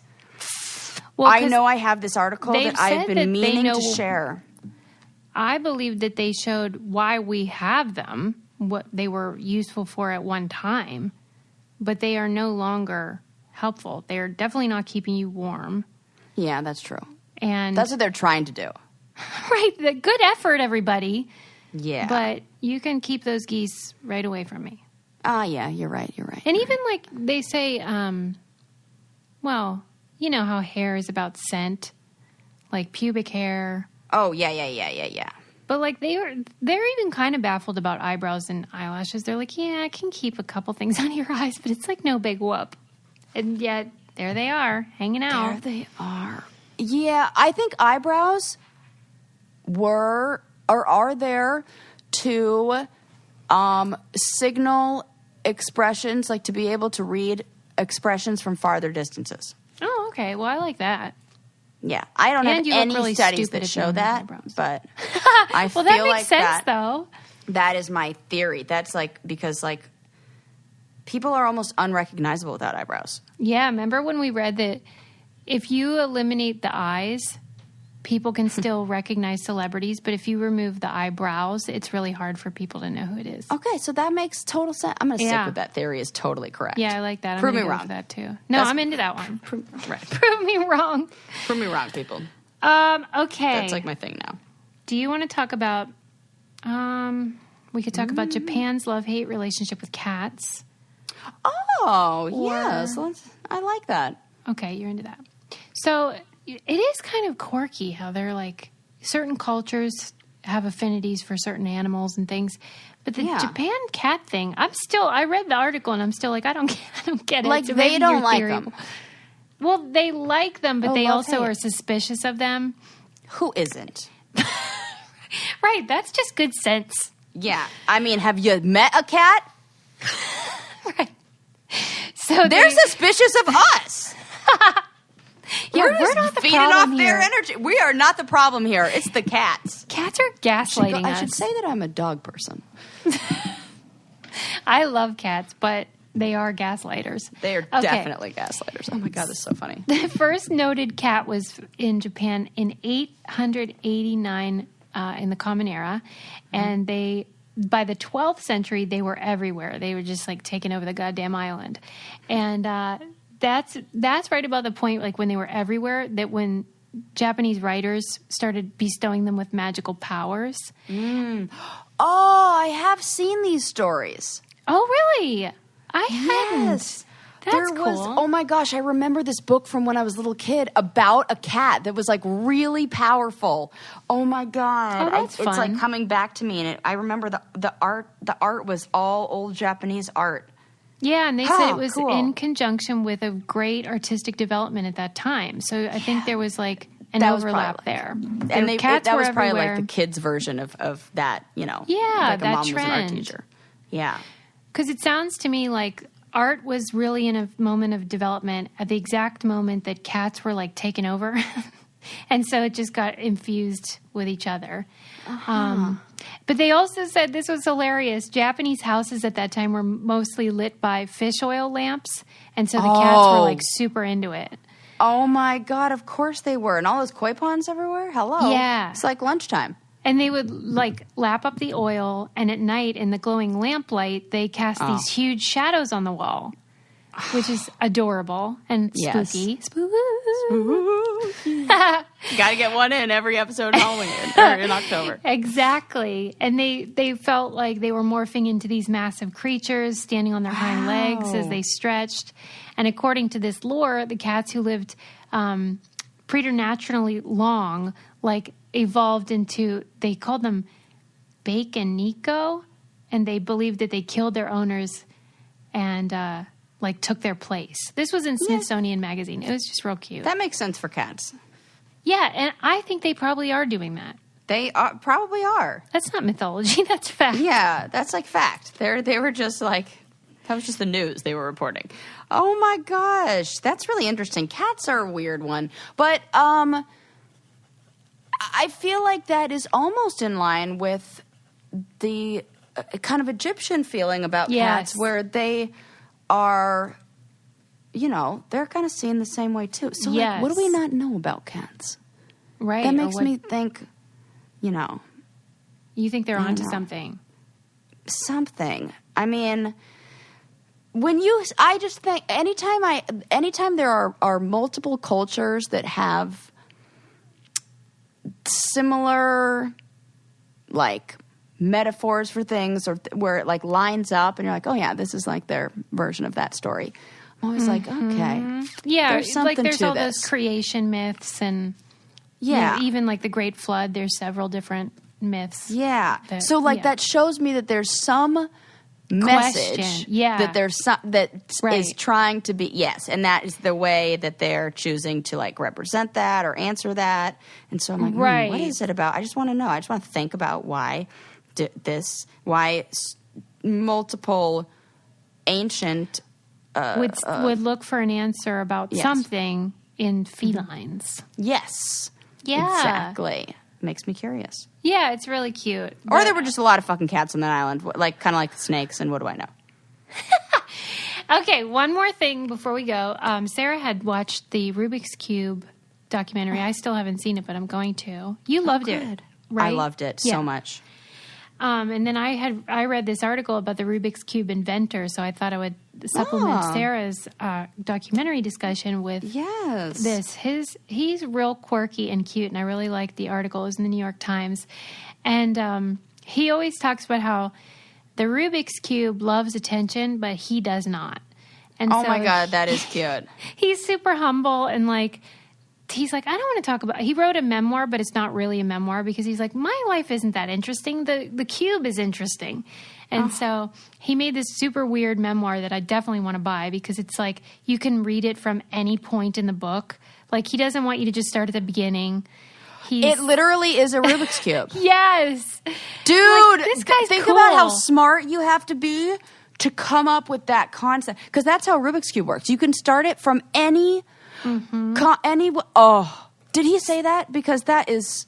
Well, I know I have this article that I've been meaning to share. I believe that they showed why we have them, what they were useful for at one time, but they are no longer helpful. They are definitely not keeping you warm. Yeah, that's true. And that's what they're trying to do. Right. Good effort, everybody. Yeah. But you can keep those geese right away from me. Yeah, you're right. And even like they say, well, you know how hair is about scent, like pubic hair. Oh, yeah. But like they're even kind of baffled about eyebrows and eyelashes. They're like, yeah, I can keep a couple things on your eyes, but it's like no big whoop. And yet there they are, hanging out. There they are. Yeah, I think eyebrows were or are there to signal expressions, like to be able to read expressions from farther distances. Oh, okay. Well, I like that. Yeah, I don't have any really studies that show that, but I well, feel that makes like sense, though. That is my theory. That's like because like people are almost unrecognizable without eyebrows. Yeah, remember when we read that if you eliminate the eyes, people can still recognize celebrities, but if you remove the eyebrows, it's really hard for people to know who it is. Okay, so that makes total sense. I'm going to stick with that theory. Is totally correct. Yeah, I like that. Prove me go wrong. For that too. No, I'm into that one. Right. Prove me wrong. Prove me wrong, people. Okay. That's like my thing now. Do you want to talk about? We could talk about Japan's love-hate relationship with cats. Oh, yes. I like that. Okay, you're into that. So it is kind of quirky how they're like certain cultures have affinities for certain animals and things, but the Japan cat thing, I read the article and I'm still like I don't get it. Like so they don't like them. Well, they like them, but they also hate. are suspicious of them. Who isn't? Right, that's just good sense. Yeah, I mean, have you met a cat? Right. So they're suspicious of us. Yeah, we're not the feeding problem off here. their energy. We are not the problem here. It's the cats. Cats are gaslighting us. I should say that I'm a dog person. I love cats, but they are gaslighters. They are definitely gaslighters. Oh my God, that's so funny. The first noted cat was in Japan in 889 in the Common Era, and by the 12th century, they were everywhere. They were just like taking over the goddamn island. And that's right about the point, like when they were everywhere, that when Japanese writers started bestowing them with magical powers. Oh, I have seen these stories. Oh, really? I hadn't. That's cool. Oh my gosh, I remember this book from when I was a little kid about a cat that was like really powerful. Oh my God. Oh, that's fun. It's like coming back to me, and I remember the art was all old Japanese art. Yeah, and they said it was in conjunction with a great artistic development at that time. So I think there was like an overlap there. And that was probably like the kids' version of that, you know. Yeah, like that mom trend. was an art teacher. Yeah. Because it sounds to me like art was really in a moment of development at the exact moment that cats were like taken over. And so it just got infused with each other. But they also said, this was hilarious, Japanese houses at that time were mostly lit by fish oil lamps. And so the cats were like super into it. Oh my God, of course they were. And all those koi ponds everywhere? Hello. Yeah. It's like lunchtime. And they would like lap up the oil, and at night in the glowing lamplight, they cast these huge shadows on the wall, which is adorable and spooky. Yes. Spooky. Got to get one in every episode of Halloween or in October. Exactly. And they felt like they were morphing into these massive creatures standing on their hind legs as they stretched. And according to this lore, the cats who lived preternaturally long, like evolved into, they called them Bake and Nico, and they believed that they killed their owners and like took their place. This was in Smithsonian Magazine. It was just real cute. That makes sense for cats. Yeah, and I think they probably are doing that. They probably are. That's not mythology. That's fact. Yeah, that's like fact. They were just like, that was just the news they were reporting. Oh my gosh, that's really interesting. Cats are a weird one, but I feel like that is almost in line with the kind of Egyptian feeling about cats, where they are, you know, they're kind of seen the same way too. So like, what do we not know about cats? Right. That makes me think, you know. You think they're onto something. something. I mean, I just think anytime there are multiple cultures that have similar, like, metaphors for things, or where it, like, lines up and you're like, oh yeah, this is like their version of that story. I'm always like, okay. Yeah, there's something like there's to all this. those creation myths and even like the Great Flood, there's several different myths. Yeah. So like that shows me that there's some message that there's some that is trying to be and that is the way that they're choosing to like represent that or answer that. And so I'm like, what is it about? I just want to know. I just want to think about why multiple ancient would look for an answer about something in felines. Yes. Yeah. Exactly. Makes me curious. Yeah, it's really cute. Or there were just a lot of fucking cats on that island, like kind of like snakes, and what do I know? Okay, one more thing before we go. Sarah had watched the Rubik's Cube documentary. I still haven't seen it, but I'm going to. You loved it, right? I loved it so much. And then I read this article about the Rubik's Cube inventor, so I thought I would supplement Sarah's documentary discussion with this. He's real quirky and cute, and I really liked the article. It was in the New York Times. And he always talks about how the Rubik's Cube loves attention, but he does not. And oh, my God, that is cute. He's super humble and like... He's like, I don't want to talk about... He wrote a memoir, but it's not really a memoir because he's like, my life isn't that interesting. The cube is interesting. And so he made this super weird memoir that I definitely want to buy because it's like you can read it from any point in the book. Like he doesn't want you to just start at the beginning. It literally is a Rubik's Cube. Yes. Dude, like, this guy's think cool. about how smart you have to be to come up with that concept. Because that's how Rubik's Cube works. You can start it from any... did he say that? Because that is...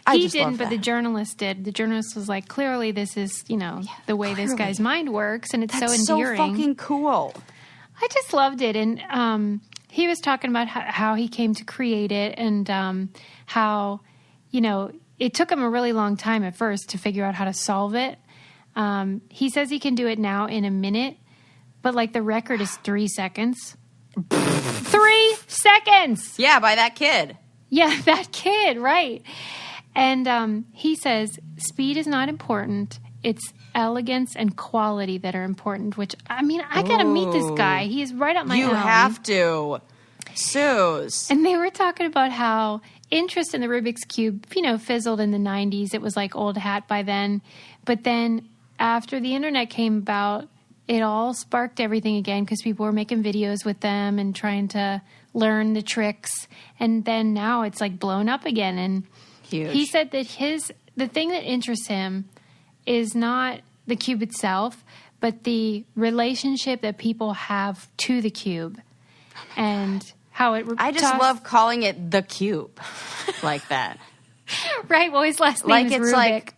He didn't, but the journalist did. The journalist was like, clearly this is, the way this guy's mind works, and it's That's so endearing. so fucking cool. I just loved it. And he was talking about how he came to create it and how, it took him a really long time at first to figure out how to solve it. He says he can do it now in a minute, but like the record is 3 seconds. 3 seconds. Yeah, by that kid. Yeah, that kid, right. And he says, speed is not important. It's elegance and quality that are important, which, I mean, I got to meet this guy. He is right up my alley. You have to. Suze. And they were talking about how interest in the Rubik's Cube, fizzled in the 90s. It was like old hat by then. But then after the internet came about, it all sparked everything again because people were making videos with them and trying to learn the tricks. And then now it's like blown up again. And huge. He said that the thing that interests him is not the cube itself, but the relationship that people have to the cube and how it... I just love calling it the cube like that. Right. Well, his last name is Rubik. Like,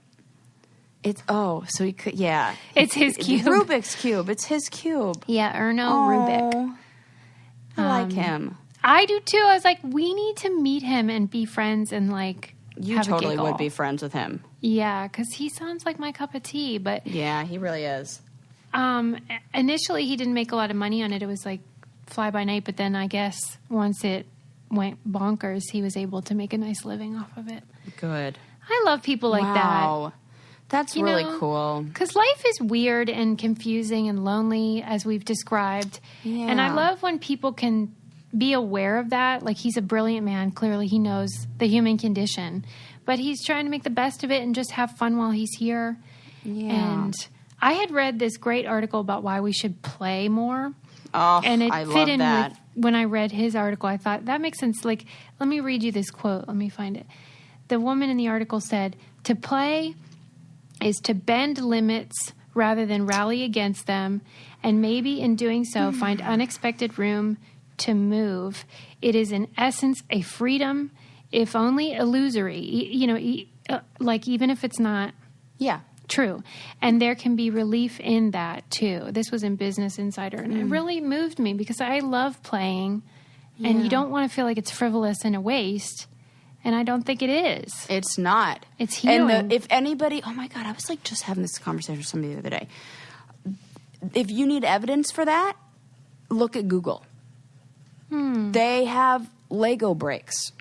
so he could, yeah. It's his cube. Rubik's Cube. It's his cube. Yeah, Erno Rubik. I like him. I do too. I was like, we need to meet him and be friends and like You totally would be friends with him. Yeah, because he sounds like my cup of tea. But yeah, he really is. Initially, he didn't make a lot of money on it. It was like fly by night. But then I guess once it went bonkers, he was able to make a nice living off of it. Good. I love people like that. That's really cool. Because life is weird and confusing and lonely, as we've described. Yeah. And I love when people can be aware of that. Like, he's a brilliant man. Clearly, he knows the human condition. But he's trying to make the best of it and just have fun while he's here. Yeah. And I had read this great article about why we should play more. Oh, and it I fit love in that. with when I read his article. I thought, that makes sense. Like, let me read you this quote. Let me find it. The woman in the article said, "To play is to bend limits rather than rally against them, and maybe in doing so find unexpected room to move. It is in essence a freedom, if only illusory, like even if it's not true. And there can be relief in that too." This was in Business Insider, and it really moved me because I love playing, and you don't want to feel like it's frivolous and a waste. And I don't think it is. It's not. It's healing. And if anybody, oh my God, I was like just having this conversation with somebody the other day. If you need evidence for that, look at Google. They have Lego breaks.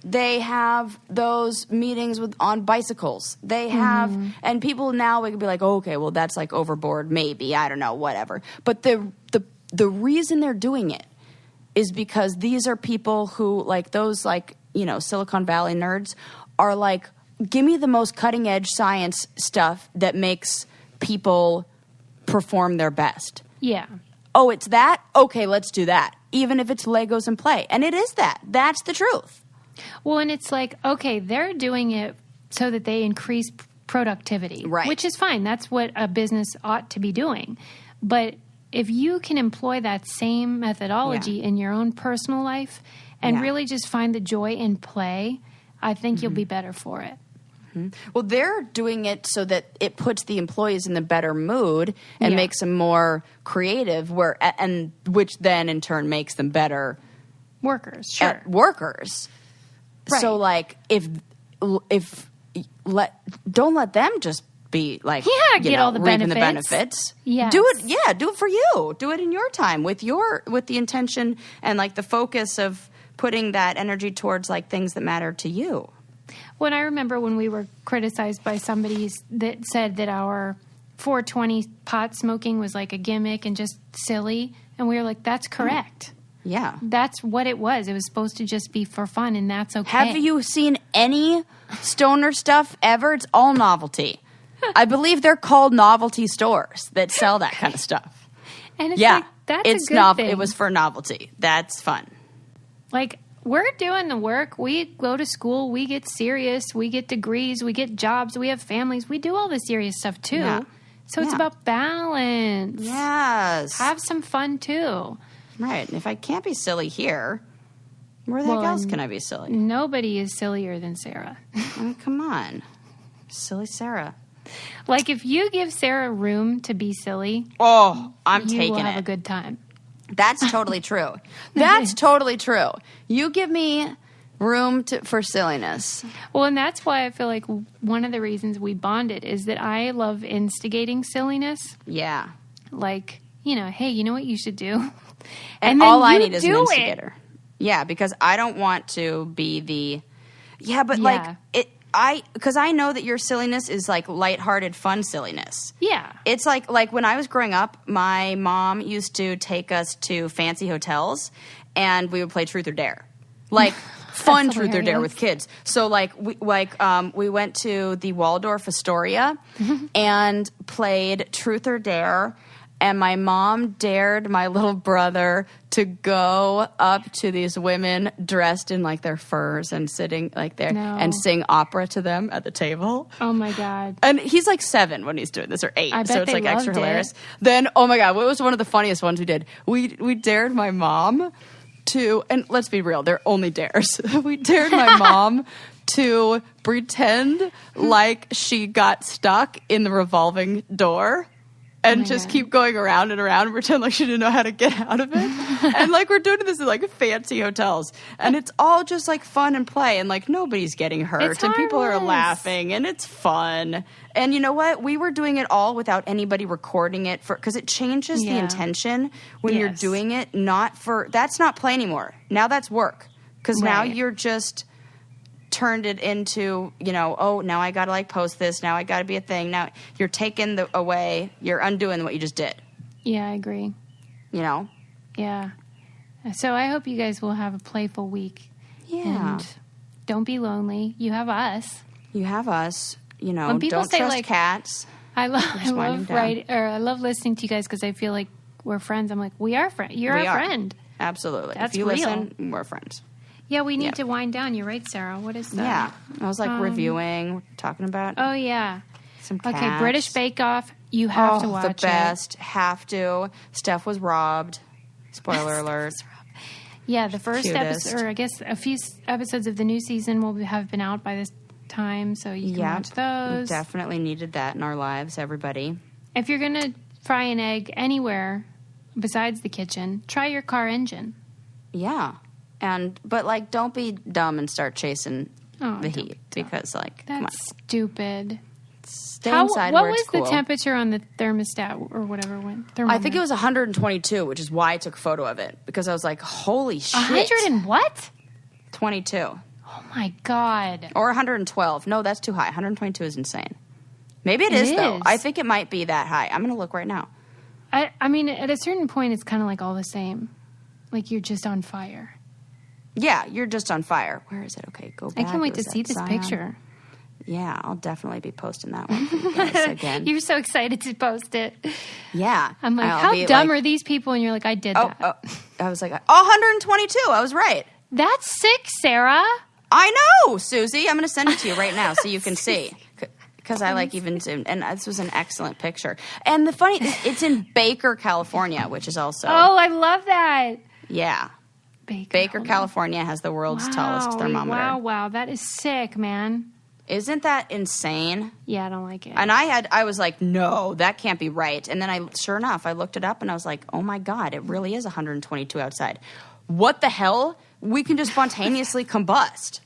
They have those meetings on bicycles. They have, and people now would be like, oh, okay, well, that's like overboard, maybe, I don't know, whatever. But the reason they're doing it is because these are people who, like those, like, you know, Silicon Valley nerds are like, give me the most cutting edge science stuff that makes people perform their best. Yeah. Oh, it's that? Okay, let's do that. Even if it's Legos and play. And it is that. That's the truth. Well, and it's like, okay, they're doing it so that they increase productivity. Right. Which is fine. That's what a business ought to be doing. But if you can employ that same methodology in your own personal life and really just find the joy in play, I think you'll be better for it. Well, they're doing it so that it puts the employees in the better mood and makes them more creative, and which then in turn makes them better workers. Sure, workers. Right. So, like, don't let them just be like, get all the reaping benefits. the benefits. Yes. Do it. Do it for you. Do it in your time with the intention and like the focus of putting that energy towards like things that matter to you. When I remember when we were criticized by somebody that said that our 420 pot smoking was like a gimmick and just silly, and we were like, that's correct. Yeah. That's what it was. It was supposed to just be for fun, and that's okay. Have you seen any stoner stuff ever? It's all novelty. I believe they're called novelty stores that sell that kind of stuff. And it's like, that's a good thing. It was for novelty. That's fun. Like, we're doing the work. We go to school. We get serious. We get degrees. We get jobs. We have families. We do all the serious stuff, too. Yeah. So it's about balance. Yes. Have some fun, too. Right. And if I can't be silly here, where the heck else can I be silly? Nobody is sillier than Sarah. Oh, come on. Silly Sarah. Like, if you give Sarah room to be silly, I'm taking it. You will have a good time. That's totally true. That's totally true. You give me room for silliness. Well, and that's why I feel like one of the reasons we bonded is that I love instigating silliness. Yeah. Like, hey, you know what you should do? And all I need is an instigator. Yeah, because I don't want to be the... Yeah, but like... Because I know that your silliness is like lighthearted, fun silliness. Yeah. It's like when I was growing up, my mom used to take us to fancy hotels and we would play Truth or Dare. Like fun Truth or Dare with kids. So we went to the Waldorf Astoria and played Truth or Dare. And my mom dared my little brother to go up to these women dressed in like their furs and sitting like there and sing opera to them at the table. Oh my God. And he's like 7 when he's doing this, or 8. I bet so it's they like extra loved hilarious. it. Then, oh my God, what was one of the funniest ones we did? We dared my mom to, and let's be real, they're only dares. We dared my mom to pretend like she got stuck in the revolving door. And just keep going around and around and pretend like she didn't know how to get out of it. And like we're doing this in like fancy hotels. And it's all just like fun and play. And like nobody's getting hurt. And people are laughing. And it's fun. And you know what? We were doing it all without anybody recording it. Because it changes the intention when you're doing it. That's not play anymore. Now that's work. Because now you're just... turned it into, now I got to like post this. Now I got to be a thing. Now you're taking away, you're undoing what you just did. Yeah, I agree. Yeah. So I hope you guys will have a playful week. Yeah. And don't be lonely. You have us. You have us. When people don't say, trust like, cats. I love listening to you guys because I feel like we're friends. I'm like, we are friends. You're our friend. Absolutely. That's if you real. listen, we're friends. Yeah, we need to wind down. You're right, Sarah. What is that? Yeah. I was like reviewing, talking about. Oh, yeah. Some cats. Okay, British Bake Off. You have to watch it. The best. Have to. Steph was robbed. Spoiler alert. Yeah, the first episode, or I guess a few episodes of the new season will have been out by this time, so you can watch those. We definitely needed that in our lives, everybody. If you're going to fry an egg anywhere besides the kitchen, try your car engine. Yeah. But like, don't be dumb and start chasing the heat because, like, come on. That's stupid. Stay inside what where was it's cool. the temperature on the thermostat or whatever went? I think it was 122, which is why I took a photo of it, because I was like, holy shit. 100 and what? 22. Oh, my God. Or 112. No, that's too high. 122 is insane. Maybe it is, though. I think it might be that high. I'm going to look right now. I mean, at a certain point, it's kind of like all the same. Like, you're just on fire. Yeah, you're just on fire. Where is it? Okay, go back. I can't wait to see this picture. Yeah, I'll definitely be posting that one for you guys again. You're so excited to post it. Yeah. I'm like, how dumb are these people? And you're like, I did that. Oh, I was like, 122. I was right. That's sick, Sarah. I know, Susie. I'm going to send it to you right now so you can see. Because I like even zoomed. And this was an excellent picture. And the funny, it's in Baker, California, which is also. Oh, I love that. Yeah. Baker, California has the world's tallest thermometer. Wow. That is sick, man. Isn't that insane? Yeah, I don't like it. And I was like, no, that can't be right. And then sure enough, I looked it up and I was like, oh my God, it really is 122 outside. What the hell? We can just spontaneously combust.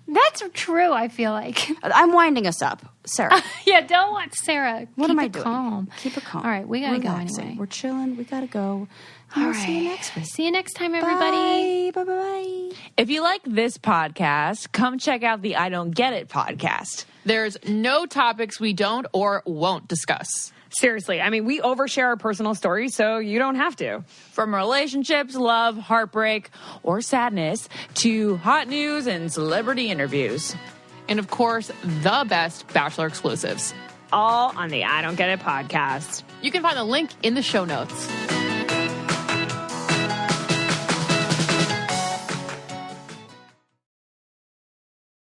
That's true, I feel like. I'm winding us up. Sarah. Yeah, don't want Sarah. What am I doing? Calm. Keep it calm. All right, we got to go anyway. We're chilling. We got to go. All right. See you next week. See you next time, everybody. Bye. If you like this podcast, come check out the I Don't Get It podcast. There's no topics we don't or won't discuss. Seriously, I mean, we overshare our personal stories, so you don't have to. From relationships, love, heartbreak, or sadness, to hot news and celebrity interviews. And of course, the best Bachelor exclusives. All on the I Don't Get It podcast. You can find the link in the show notes.